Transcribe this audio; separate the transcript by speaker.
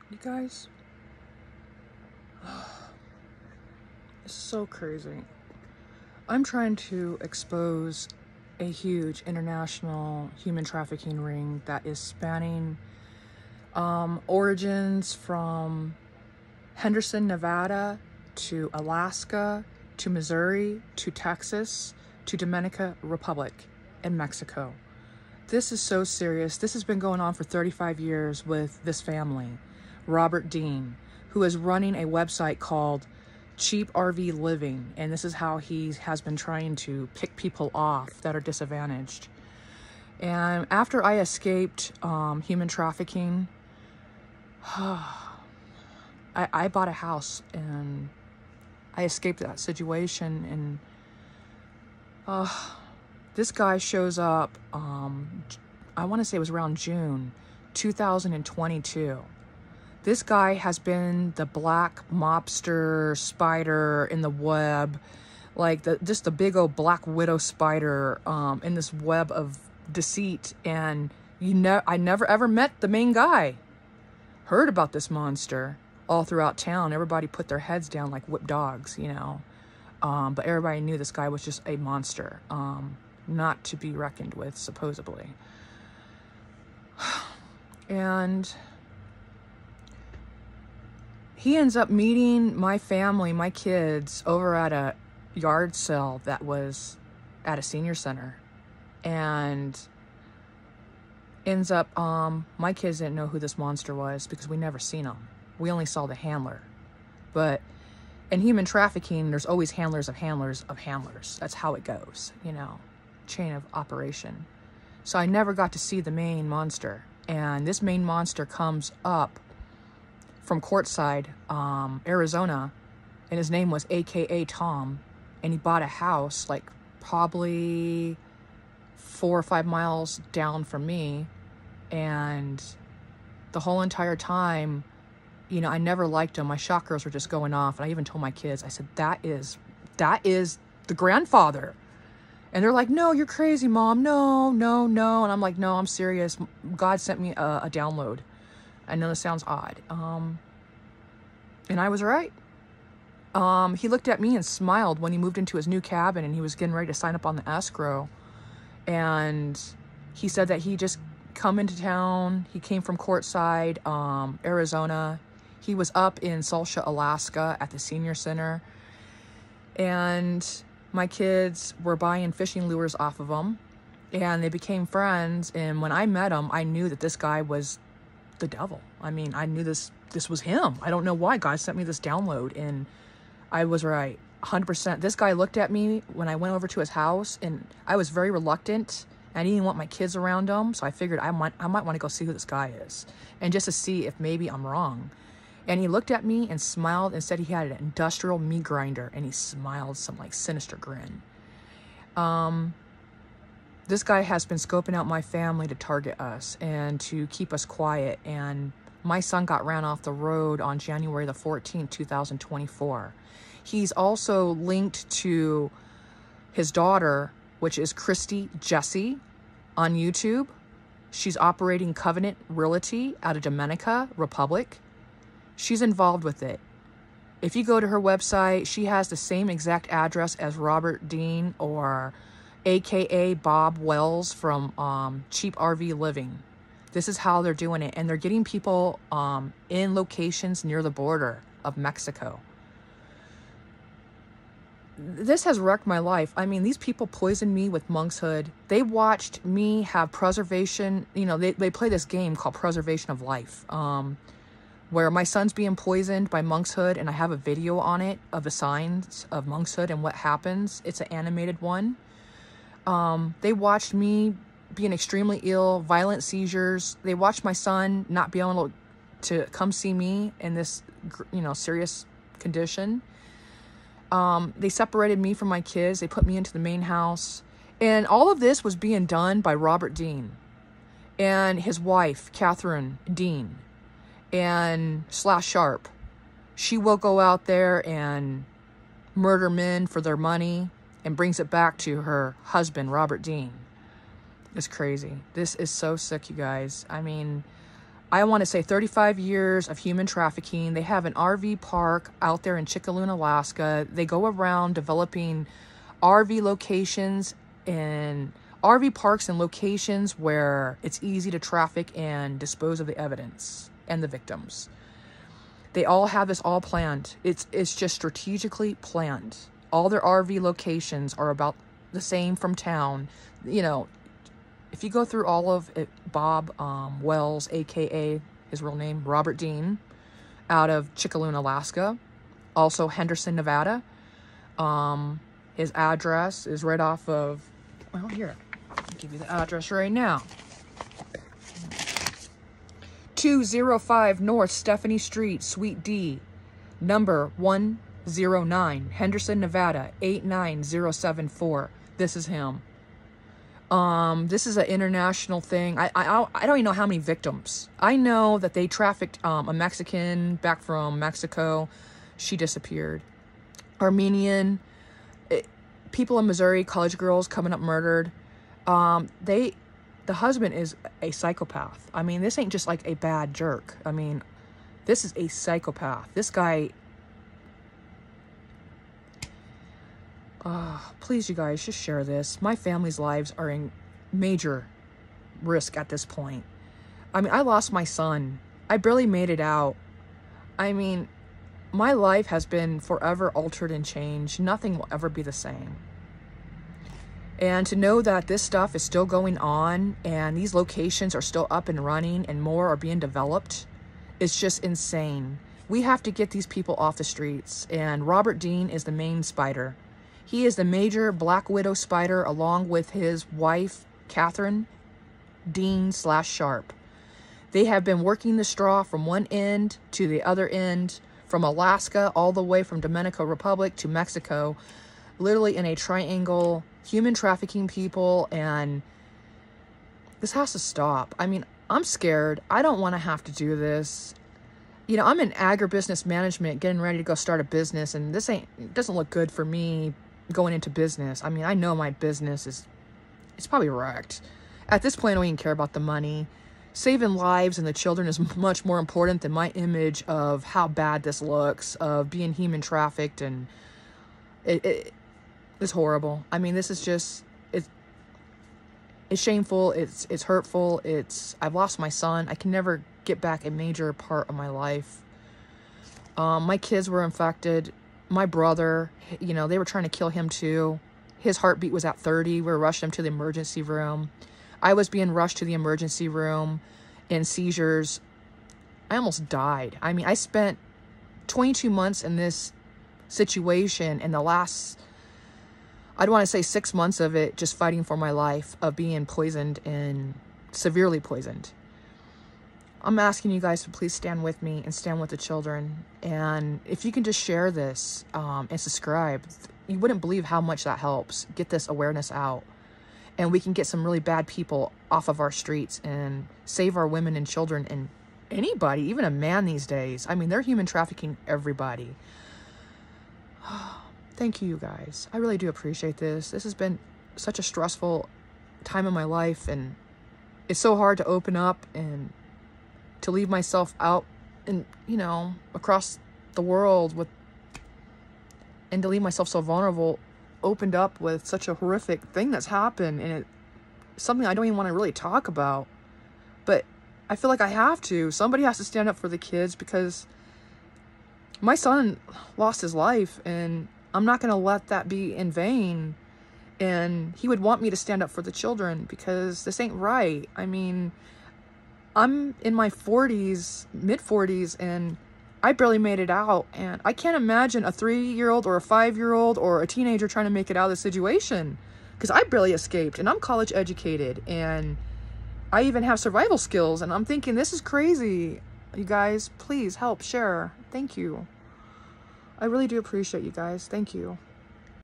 Speaker 1: You guys, it's so crazy. I'm trying to expose a huge international human trafficking ring that is spanning origins from Henderson, Nevada, to Alaska, to Missouri, to Texas, to Dominican Republic, and Mexico. This is so serious. This has been going on for 35 years with this family, Robert Dean, who is running a website called Cheap RV Living, and this is how he has been trying to pick people off that are disadvantaged. And after I escaped human trafficking, I bought a house and I escaped that situation. And this guy shows up, I want to say it was around June 2022. This guy has been the black mobster spider in the web, like just the big old black widow spider in this web of deceit. And I never ever met the main guy. Heard about this monster all throughout town. Everybody put their heads down like whipped dogs, you know. But everybody knew this guy was just a monster, not to be reckoned with, supposedly. And he ends up meeting my family, my kids, over at a yard sale that was at a senior center. And ends up, my kids didn't know who this monster was because we never seen him. We only saw the handler. But in human trafficking, there's always handlers of handlers of handlers. That's how it goes, you know, chain of operation. So I never got to see the main monster. And this main monster comes up from Quartzsite, Arizona, and his name was AKA Tom, and he bought a house like probably 4 or 5 miles down from me. And the whole entire time, you know, I never liked him. My chakras were just going off. And I even told my kids, I said, that is the grandfather. And they're like, no, you're crazy, Mom. No, no, no. And I'm like, no, I'm serious. God sent me a download. I know this sounds odd. And I was right. He looked at me and smiled when he moved into his new cabin and he was getting ready to sign up on the escrow. And he said that he just come into town. He came from Quartzsite, Arizona. He was up in Salsha, Alaska at the senior center. And my kids were buying fishing lures off of him. And they became friends. And when I met him, I knew that this guy was the devil. I mean, I knew this was him. I don't know why God sent me this download. And I was right. 100%. This guy looked at me when I went over to his house, and I was very reluctant. I didn't want my kids around him, so I figured I might want to go see who this guy is, and just to see if maybe I'm wrong. And he looked at me and smiled and said he had an industrial meat grinder, and he smiled some like sinister grin. This guy has been scoping out my family to target us and to keep us quiet. And my son got ran off the road on January the 14th, 2024. He's also linked to his daughter, which is Christy Jesse, on YouTube. She's operating Covenant Realty out of Dominican Republic. She's involved with it. If you go to her website, she has the same exact address as Robert Dean, or AKA Bob Wells from Cheap RV Living. This is how they're doing it. And they're getting people in locations near the border of Mexico. This has wrecked my life. I mean, these people poisoned me with monkshood. They watched me have preservation. You know, they play this game called Preservation of Life, where my son's being poisoned by monkshood, and I have a video on it of the signs of monkshood and what happens. It's an animated one. They watched me being extremely ill, violent seizures. They watched my son not be able to come see me in this, you know, serious condition. They separated me from my kids. They put me into the main house. And all of this was being done by Robert Dean and his wife, Catherine Dean, and Slash Sharp. She will go out there and murder men for their money and brings it back to her husband, Robert Dean. It's crazy. This is so sick, you guys. I mean, I want to say 35 years of human trafficking. They have an RV park out there in Chickaluna, Alaska. They go around developing RV locations and RV parks and locations where it's easy to traffic and dispose of the evidence and the victims. They all have this all planned. It's just strategically planned. All their RV locations are about the same from town. You know, if you go through all of it, Bob Wells, aka his real name, Robert Dean, out of Chickaluna, Alaska, also Henderson, Nevada. His address is right off of, well, here, I'll give you the address right now. 205 North Stephanie Street, Suite D, number 109, Henderson, Nevada, 89074. This is him. This is an international thing. I don't even know how many victims. I know that they trafficked a Mexican back from Mexico. She disappeared. Armenian, people in Missouri, college girls coming up murdered. The husband is a psychopath. I mean, this ain't just like a bad jerk. I mean, this is a psychopath. This guy, please, you guys, just share this. My family's lives are in major risk at this point. I mean, I lost my son. I barely made it out. I mean, my life has been forever altered and changed. Nothing will ever be the same. And to know that this stuff is still going on and these locations are still up and running and more are being developed, it's just insane. We have to get these people off the streets, and Robert Dean is the main spider. He is the major Black Widow spider along with his wife, Catherine Dean / Sharp. They have been working the straw from one end to the other end, from Alaska all the way from Dominican Republic to Mexico, literally in a triangle, human trafficking people, and this has to stop. I mean, I'm scared. I don't want to have to do this. You know, I'm in agribusiness management, getting ready to go start a business, and it doesn't look good for me going into business. I mean, I know my business it's probably wrecked. At this point, I don't even care about the money. Saving lives and the children is much more important than my image of how bad this looks, of being human trafficked, and it's horrible. I mean, this is just, it's shameful, it's hurtful, I've lost my son. I can never get back a major part of my life. My kids were infected. My brother, you know, they were trying to kill him too. His heartbeat was at 30. We were rushing him to the emergency room. I was being rushed to the emergency room in seizures. I almost died. I mean, I spent 22 months in this situation, and the last, I'd want to say 6 months of it, just fighting for my life, of being poisoned and severely poisoned. I'm asking you guys to please stand with me and stand with the children. And if you can just share this and subscribe, you wouldn't believe how much that helps get this awareness out. And we can get some really bad people off of our streets and save our women and children and anybody, even a man these days. I mean, they're human trafficking everybody. Thank you, you guys. I really do appreciate this. This has been such a stressful time in my life, and it's so hard to open up and to leave myself out and, you know, across the world and to leave myself so vulnerable, opened up with such a horrific thing that's happened, and it's something I don't even want to really talk about, but I feel like I have to. Somebody has to stand up for the kids, because my son lost his life, and I'm not going to let that be in vain. And he would want me to stand up for the children, because this ain't right. I mean, I'm in my 40s, mid-40s, and I barely made it out. And I can't imagine a 3-year-old or a 5-year-old or a teenager trying to make it out of the situation, because I barely escaped, and I'm college educated, and I even have survival skills. And I'm thinking, this is crazy. You guys, please help, share. Thank you. I really do appreciate you guys. Thank you.